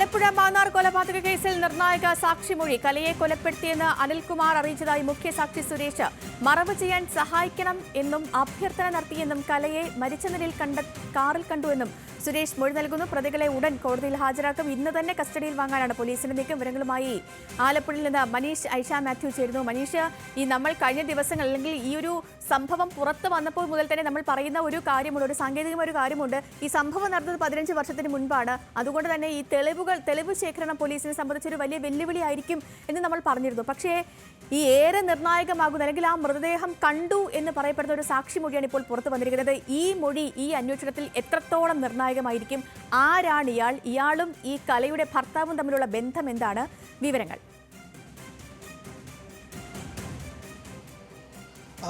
ആലപ്പുഴ മാന്നാർ കൊലപാതക കേസിൽ നിർണായക സാക്ഷിമൊഴി. കലയെ കൊലപ്പെടുത്തിയെന്ന് അനിൽകുമാർ അറിയിച്ചതായി മുഖ്യസാക്ഷി സുരേഷ്. മറവ് ചെയ്യാൻ സഹായിക്കണം എന്നും അഭ്യർത്ഥന നടത്തിയെന്നും കലയെ മരിച്ച നിലയിൽ കാറിൽ കണ്ടുവെന്നും സുരേഷ് മൊഴി നൽകുന്നു. പ്രതികളെ ഉടൻ കോടതിയിൽ ഹാജരാക്കും. ഇന്ന് തന്നെ കസ്റ്റഡിയിൽ വാങ്ങാനാണ് പോലീസിന്റെ നീക്കം. വിവരങ്ങളുമായി ആലപ്പുഴയിൽ നിന്ന് മനീഷ് ഐഷ മാത്യു ചേരുന്നു. മനീഷ്, നമ്മൾ കഴിഞ്ഞ ദിവസങ്ങൾ അല്ലെങ്കിൽ ഈ ഒരു സംഭവം പുറത്ത് വന്നപ്പോൾ മുതൽ തന്നെ നമ്മൾ പറയുന്ന ഒരു കാര്യമുണ്ട്, ഒരു സാങ്കേതികമായ ഒരു കാര്യമുണ്ട്. ഈ സംഭവം നടന്നത് 15 വർഷത്തിന് മുൻപാണ്. അതുകൊണ്ട് തന്നെ ഈ തെളിവ് ശേഖരണം പോലീസിനെ സംബന്ധിച്ചൊരു വലിയ വെല്ലുവിളിയായിരിക്കും എന്ന് നമ്മൾ പറഞ്ഞിരുന്നു. പക്ഷേ ഈ ഏറെ നിർണായകമാകുന്ന അല്ലെങ്കിൽ ആ മൃതദേഹം കണ്ടു എന്ന് പറയപ്പെടുന്ന ഒരു സാക്ഷിമൊഴിയാണ് ഇപ്പോൾ പുറത്തു വന്നിരിക്കുന്നത്. ഈ മൊഴി ഈ അന്വേഷണത്തിൽ എത്രത്തോളം നിർണായകമായിരിക്കും? ആരാണ് ഇയാളും ഈ കലയുടെ ഭർത്താവും തമ്മിലുള്ള ബന്ധം എന്താണ്? വിവരങ്ങൾ.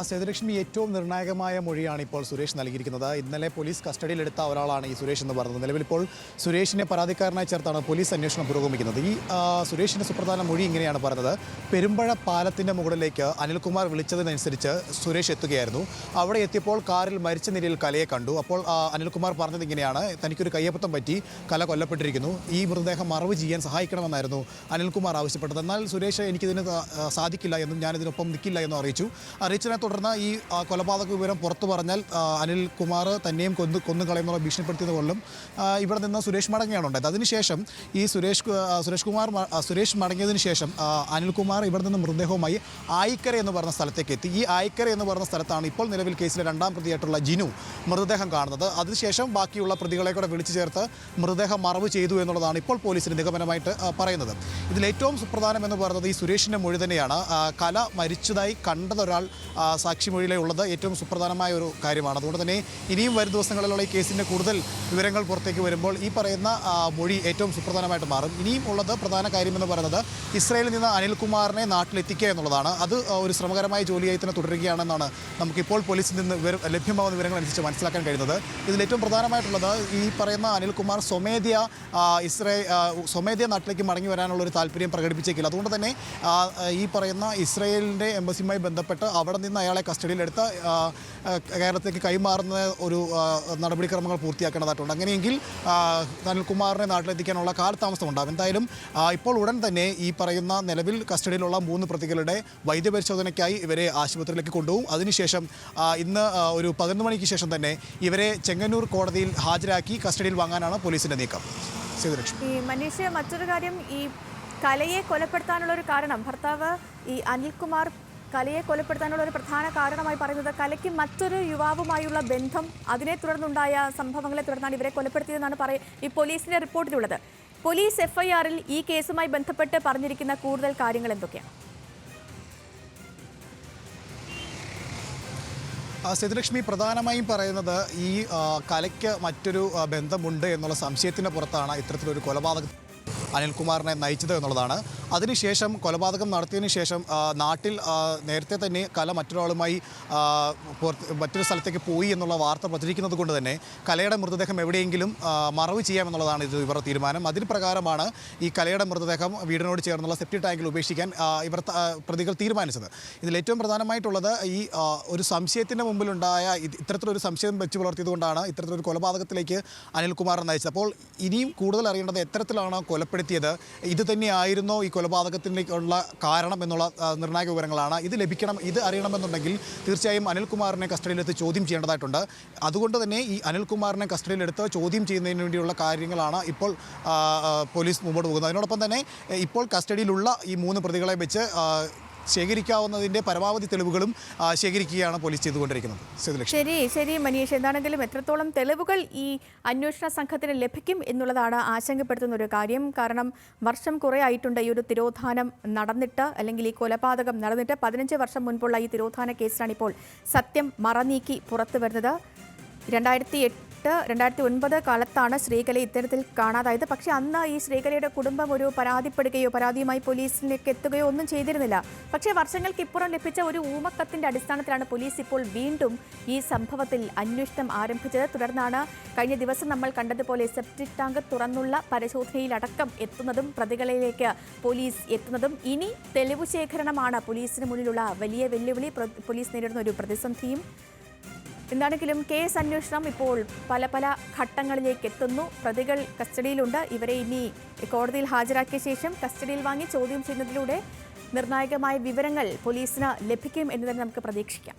സേതുലക്ഷ്മി, ഏറ്റവും നിർണായകമായ മൊഴിയാണ് ഇപ്പോൾ സുരേഷ് നൽകിയിരിക്കുന്നത്. ഇന്നലെ പോലീസ് കസ്റ്റഡിയിലെടുത്ത ഒരാളാണ് ഈ സുരേഷ് എന്ന് പറയുന്നത്. നിലവിൽ ഇപ്പോൾ സുരേഷിനെ പരാതിക്കാരനായി ചേർത്താണ് പോലീസ് അന്വേഷണം പുരോഗമിക്കുന്നത്. ഈ സുരേഷിൻ്റെ സുപ്രധാന മൊഴി ഇങ്ങനെയാണ് പറയുന്നത്. പെരുമ്പഴ പാലത്തിൻ്റെ മുകളിലേക്ക് അനിൽകുമാർ വിളിച്ചതിനനുസരിച്ച് സുരേഷ് എത്തുകയായിരുന്നു. അവിടെ എത്തിയപ്പോൾ കാറിൽ മരിച്ച നിലയിൽ കലയെ കണ്ടു. അപ്പോൾ അനിൽകുമാർ പറഞ്ഞത് ഇങ്ങനെയാണ്: തനിക്കൊരു കയ്യബദ്ധം പറ്റി, കല കൊല്ലപ്പെട്ടിരിക്കുന്നു, ഈ മൃതദേഹം മറവ് ചെയ്യാൻ സഹായിക്കണമെന്നായിരുന്നു അനിൽകുമാർ ആവശ്യപ്പെട്ടത്. എന്നാൽ സുരേഷ് എനിക്കിതിന് സാധിക്കില്ല എന്നും ഞാനിതിനൊപ്പം നിൽക്കില്ല എന്നും അറിയിച്ചതിനെ തുടർന്ന് ഈ കൊലപാതക വിവരം പുറത്തു പറഞ്ഞാൽ അനിൽകുമാർ തന്നെയും കൊന്നു കളയുന്നുള്ള ഭീഷണിപ്പെടുത്തിയത് കൊണ്ടും ഇവിടെ നിന്ന് സുരേഷ് മടങ്ങുകയാണ് ഉണ്ടായത്. അതിനുശേഷം ഈ സുരേഷ് മടങ്ങിയതിന് ശേഷം അനിൽകുമാർ ഇവിടെ നിന്ന് മൃതദേഹവുമായി ആയിക്കര എന്ന് പറഞ്ഞ സ്ഥലത്തേക്ക് എത്തി. ഈ ആയിക്കര എന്ന് പറഞ്ഞ സ്ഥലത്താണ് ഇപ്പോൾ നിലവിൽ കേസിലെ 2ാം പ്രതിയായിട്ടുള്ള ജിനു മൃതദേഹം കാണുന്നത്. അതിനുശേഷം ബാക്കിയുള്ള പ്രതികളെ കൂടെ വിളിച്ചു ചേർത്ത് മൃതദേഹം മറവ് ചെയ്തു എന്നുള്ളതാണ് ഇപ്പോൾ പോലീസിന് നിഗമനമായിട്ട് പറയുന്നത്. ഇതിലേറ്റവും സുപ്രധാനം എന്ന് പറയുന്നത് ഈ സുരേഷിൻ്റെ മൊഴി തന്നെയാണ്. കല മരിച്ചതായി കണ്ടതൊരാൾ സാക്ഷിമൊഴിയിലെ ഉള്ളത് ഏറ്റവും സുപ്രധാനമായ ഒരു കാര്യമാണ്. അതുകൊണ്ട് തന്നെ ഇനിയും വരും ദിവസങ്ങളിലുള്ള ഈ കേസിൻ്റെ കൂടുതൽ വിവരങ്ങൾ പുറത്തേക്ക് വരുമ്പോൾ ഈ പറയുന്ന മൊഴി ഏറ്റവും സുപ്രധാനമായിട്ട് മാറും. ഇനിയും ഉള്ളത് പ്രധാന കാര്യമെന്ന് പറയുന്നത് ഇസ്രായേലിൽ നിന്ന് അനിൽകുമാറിനെ നാട്ടിലെത്തിക്കുക എന്നുള്ളതാണ്. അത് ഒരു ശ്രമകരമായ ജോലിയായി തന്നെ തുടരുകയാണെന്നാണ് നമുക്കിപ്പോൾ പോലീസിൽ നിന്ന് ലഭ്യമാകുന്ന വിവരങ്ങൾ അനുസരിച്ച് മനസ്സിലാക്കാൻ കഴിയുന്നത്. ഇതിലേറ്റവും പ്രധാനമായിട്ടുള്ളത് ഈ പറയുന്ന അനിൽകുമാർ സ്വമേധ്യ നാട്ടിലേക്ക് മടങ്ങി വരാനുള്ള ഒരു താല്പര്യം പ്രകടിപ്പിച്ചേക്കില്ല. അതുകൊണ്ട് തന്നെ ഈ പറയുന്ന ഇസ്രായേലിൻ്റെ എംബസിയുമായി ബന്ധപ്പെട്ട് അവിടെ നിന്ന് അയാളെ കസ്റ്റഡിയിലെടുത്ത് കേരളത്തിലേക്ക് കൈമാറുന്ന ഒരു നടപടിക്രമങ്ങൾ പൂർത്തിയാക്കേണ്ടതായിട്ടുണ്ട്. അങ്ങനെയെങ്കിൽ അനിൽകുമാറിനെ നാട്ടിലെത്തിക്കാനുള്ള കാലതാമസം ഉണ്ടാകും. എന്തായാലും ഇപ്പോൾ ഉടൻ തന്നെ ഈ പറയുന്ന നിലവിൽ കസ്റ്റഡിയിലുള്ള 3 പ്രതികളുടെ വൈദ്യപരിശോധനയ്ക്കായി ഇവരെ ആശുപത്രിയിലേക്ക് കൊണ്ടുപോകും. അതിനുശേഷം ഇന്ന് ഒരു 11 മണിക്ക് ശേഷം തന്നെ ഇവരെ ചെങ്ങന്നൂർ കോടതിയിൽ ഹാജരാക്കി കസ്റ്റഡിയിൽ വാങ്ങാനാണ് പോലീസിൻ്റെ നീക്കം. ഈ മനീഷ്, മറ്റൊരു കാര്യം, ഈ കലയെ കൊലപ്പെടുത്താനുള്ള ഒരു കാരണം, ഭർത്താവ് ഈ അനിൽകുമാർ കലയെ കൊലപ്പെടുത്താനുള്ള ഒരു പ്രധാന കാരണമായി പറയുന്നത് കലയ്ക്ക് മറ്റൊരു യുവാവുമായുള്ള ബന്ധം, അതിനെ തുടർന്നുണ്ടായ സംഭവങ്ങളെ തുടർന്നാണ് ഇവരെ കൊലപ്പെടുത്തിയതെന്നാണ് ഈ പോലീസിന്റെ റിപ്പോർട്ടിലുള്ളത്. പോലീസ് FIRൽ ഈ കേസുമായി ബന്ധപ്പെട്ട് പറഞ്ഞിരിക്കുന്ന കൂടുതൽ കാര്യങ്ങൾ എന്തൊക്കെയാണ്? സേതുലക്ഷ്മി, പ്രധാനമായും പറയുന്നത് ഈ കലയ്ക്ക് മറ്റൊരു ബന്ധമുണ്ട് എന്നുള്ള സംശയത്തിൻ്റെ പുറത്താണ് ഇത്തരത്തിലൊരു കൊലപാതകം അനിൽകുമാറിനെ നയിച്ചത് എന്നുള്ളതാണ്. അതിനുശേഷം കൊലപാതകം നടത്തിയതിനു ശേഷം നാട്ടിൽ നേരത്തെ തന്നെ കല മറ്റൊരാളുമായി മറ്റൊരു സ്ഥലത്തേക്ക് പോയി എന്നുള്ള വാർത്ത പ്രചരിക്കുന്നത് കൊണ്ട് തന്നെ കലയുടെ മൃതദേഹം എവിടെയെങ്കിലും മറവ് ചെയ്യാമെന്നുള്ളതാണ് ഇവരുടെ തീരുമാനം. അതിന് പ്രകാരമാണ് ഈ കലയുടെ മൃതദേഹം വീടിനോട് ചേർന്നുള്ള സെപ്റ്റി ടാങ്കിൽ ഉപേക്ഷിക്കാൻ പ്രതികൾ തീരുമാനിച്ചത്. ഇതിലേറ്റവും പ്രധാനമായിട്ടുള്ളത് ഈ ഒരു സംശയത്തിൻ്റെ മുമ്പിലുണ്ടായ ഇത്തരത്തിലൊരു സംശയം വെച്ച് പുലർത്തിയതുകൊണ്ടാണ് ഇത്തരത്തിലൊരു കൊലപാതകത്തിലേക്ക് അനിൽകുമാർ നയിച്ചത്. അപ്പോൾ ഇനിയും കൂടുതൽ അറിയേണ്ടത് എത്തരത്തിലാണ് കൊലപ്പെടുത്തിയത്, ഇത് തന്നെയായിരുന്നോ ഈ കൊലപാതകത്തിനുള്ള കാരണം എന്നുള്ള നിർണായക വിവരങ്ങളാണ്. ഇത് അറിയണമെന്നുണ്ടെങ്കിൽ തീർച്ചയായും അനിൽകുമാറിനെ കസ്റ്റഡിയിലെടുത്ത് ചോദ്യം ചെയ്യേണ്ടതായിട്ടുണ്ട്. അതുകൊണ്ട് തന്നെ ഈ അനിൽകുമാറിനെ കസ്റ്റഡിയിലെടുത്ത് ചോദ്യം ചെയ്യുന്നതിന് വേണ്ടിയുള്ള കാര്യങ്ങളാണ് ഇപ്പോൾ പോലീസ് മുമ്പോട്ട് പോകുന്നത്. അതിനോടൊപ്പം തന്നെ ഇപ്പോൾ കസ്റ്റഡിയിലുള്ള ഈ 3 പ്രതികളെ വെച്ച് ശേഖരിക്കാവുന്നതിൻ്റെ പരമാവധി തെളിവുകളും ശേഖരിക്കുകയാണ് പോലീസ് ചെയ്തുകൊണ്ടിരിക്കുന്നത്. ശരി മനീഷ്, എന്താണെങ്കിലും എത്രത്തോളം തെളിവുകൾ ഈ അന്വേഷണ സംഘത്തിന് ലഭിക്കും എന്നുള്ളതാണ് ആശങ്കപ്പെടുത്തുന്ന ഒരു കാര്യം. കാരണം വർഷം കുറേ ആയിട്ടുണ്ട് ഈ ഒരു തിരോധാനം നടന്നിട്ട്, അല്ലെങ്കിൽ ഈ കൊലപാതകം നടന്നിട്ട്. 15 വർഷം മുൻപുള്ള ഈ തിരോധാന കേസിലാണ് ഇപ്പോൾ സത്യം മറനീക്കി പുറത്തു വരുന്നത്. 2008-2009 കാലത്താണ് ശ്രീകല ഇത്തരത്തിൽ കാണാതായത്. പക്ഷേ അന്ന് ഈ ശ്രീകലയുടെ കുടുംബം ഒരു പരാതിയുമായി പോലീസിലേക്ക് എത്തുകയോ ഒന്നും ചെയ്തിരുന്നില്ല. പക്ഷേ വർഷങ്ങൾക്കിപ്പുറം ലഭിച്ച ഒരു ഊമക്കത്തിൻ്റെ അടിസ്ഥാനത്തിലാണ് പോലീസ് ഇപ്പോൾ വീണ്ടും ഈ സംഭവത്തിൽ അന്വേഷണം ആരംഭിച്ചത്. തുടർന്നാണ് കഴിഞ്ഞ ദിവസം നമ്മൾ കണ്ടതുപോലെ സെപ്റ്റിക് ടാങ്ക് തുറന്നുള്ള പരിശോധനയിലടക്കം എത്തുന്നതും പ്രതികളിലേക്ക് പോലീസ് എത്തുന്നതും. ഇനി തെളിവ് ശേഖരണമാണ് പോലീസിന് മുന്നിലുള്ള വലിയ വെല്ലുവിളി. പോലീസ് നേരിടുന്ന ഒരു പ്രതിസന്ധിയും എന്താണെങ്കിലും കേസ് അന്വേഷണം ഇപ്പോൾ പല പല ഘട്ടങ്ങളിലേക്ക് എത്തുന്നു. പ്രതികൾ കസ്റ്റഡിയിലുണ്ട്. ഇവരെ ഇനി കോടതിയിൽ ഹാജരാക്കിയ ശേഷം കസ്റ്റഡിയിൽ വാങ്ങി ചോദ്യം ചെയ്യുന്നതിലൂടെ നിർണായകമായ വിവരങ്ങൾ പോലീസിന് ലഭിക്കും എന്ന് തന്നെ നമുക്ക് പ്രതീക്ഷിക്കാം.